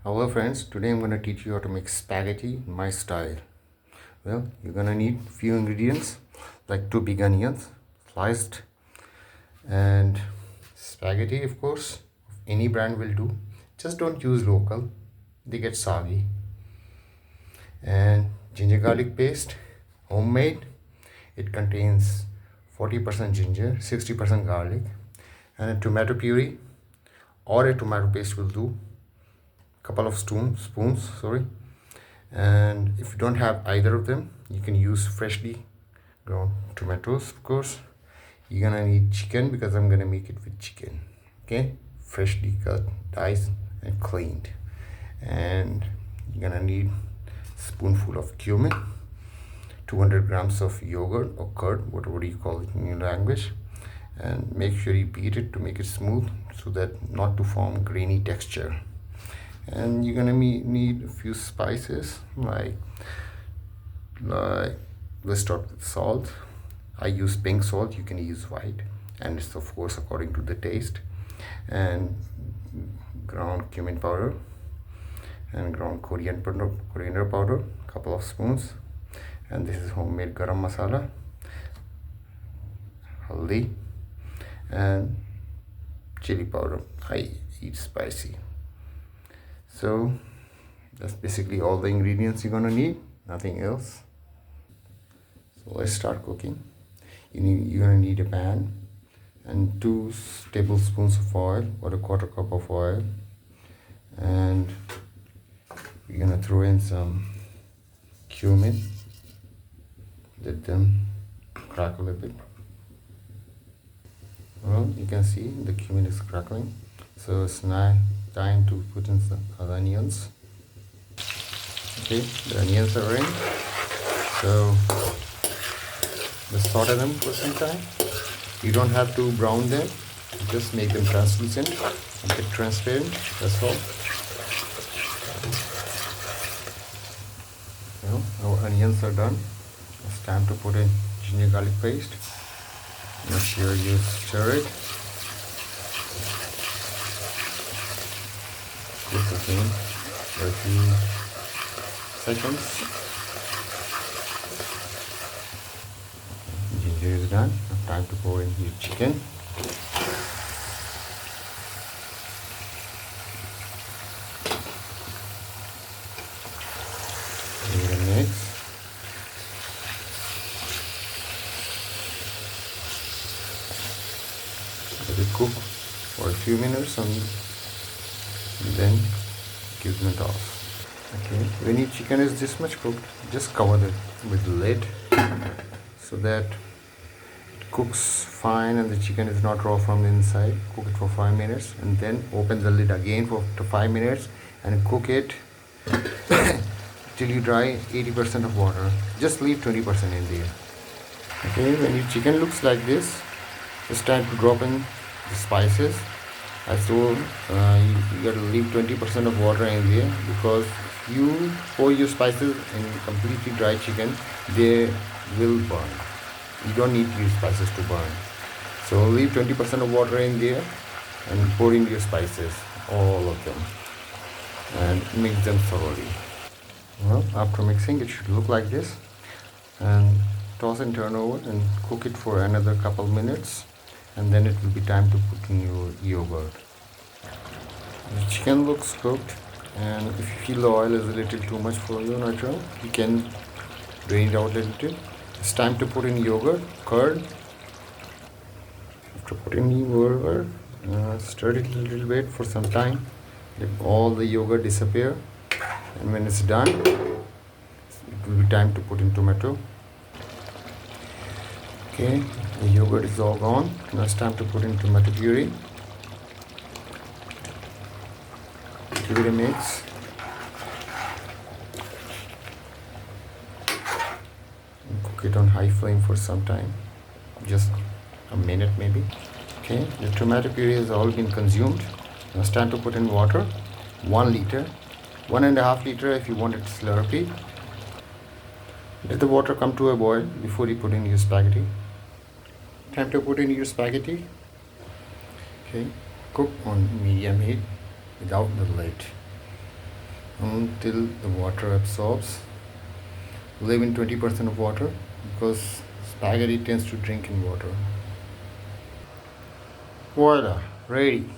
Hello friends, today I'm going to teach you how to make spaghetti my style. Well, you're going to need few ingredients like 2 big onions sliced, and spaghetti, of course, any brand will do. Just don't use local, they get soggy. And ginger garlic paste, homemade. It contains 40% ginger, 60% garlic, and a tomato puree or a tomato paste will do. Couple of spoons, sorry. And if you don't have either of them, you can use freshly ground tomatoes. Of course, you're gonna need chicken because I'm gonna make it with chicken. Okay, freshly cut, diced, and cleaned. And you're gonna need spoonful of cumin, 200 grams of yogurt or curd, whatever you call it in your language. And make sure you beat it to make it smooth so that not to form grainy texture. And you're gonna need a few spices like let's start with salt. I use pink salt, you can use white, and it's of course according to the taste. And ground cumin powder and ground coriander powder, couple of spoons. And this is homemade garam masala, haldi, and chili powder. I eat spicy. So that's basically all the ingredients you're gonna need, nothing else. So let's start cooking. You're gonna need a pan and 2 tablespoons of oil or a quarter cup of oil, and we're gonna throw in some cumin. Let them crackle a bit. Well, you can see the cumin is crackling, so it's now time to put in some onions. Okay, the onions are in, so let's saute them for some time. You don't have to brown them, just make them translucent and get transparent, that's all. Our onions are done. It's time to put in ginger garlic paste. Make sure you stir it. Cook again for a few seconds. Ginger is done. Now time to pour in your chicken. Give it a mix. Let it cook for a few minutes and then give them a toss. Okay, when your chicken is this much cooked, just cover it with the lid so that it cooks fine and the chicken is not raw from the inside. Cook it for 5 minutes and then open the lid again for 5 minutes and cook it till you dry 80% of water. Just leave 20% in there. Okay, when your chicken looks like this, it's time to drop in the spices. As told, you got to leave 20% of water in there, because if you pour your spices in completely dry chicken, they will burn. You don't need your spices to burn. So leave 20% of water in there and pour in your spices, all of them, and mix them thoroughly. Well, after mixing, it should look like this. And toss and turn over and cook it for another couple minutes, and then it will be time to put in your yogurt. The chicken looks cooked, and if you feel the oil is a little too much for you, natural, you can drain it out a little. It's time to put in yogurt, curd. After putting yogurt, stir it a little bit for some time. Let all the yogurt disappear, and when it's done, it will be time to put in tomato. Okay, the yogurt is all gone. Now it's time to put in tomato puree. Give it a mix. And cook it on high flame for some time, just a minute maybe. Okay, the tomato puree has all been consumed. Now it's time to put in water, 1 liter, 1.5 liter if you want it slurpy. Let the water come to a boil before you put in your spaghetti. Time to put in your spaghetti. Okay, cook on medium heat without the lid. until the water absorbs. Leave in 20% of water because spaghetti tends to drink in water. Voila, ready.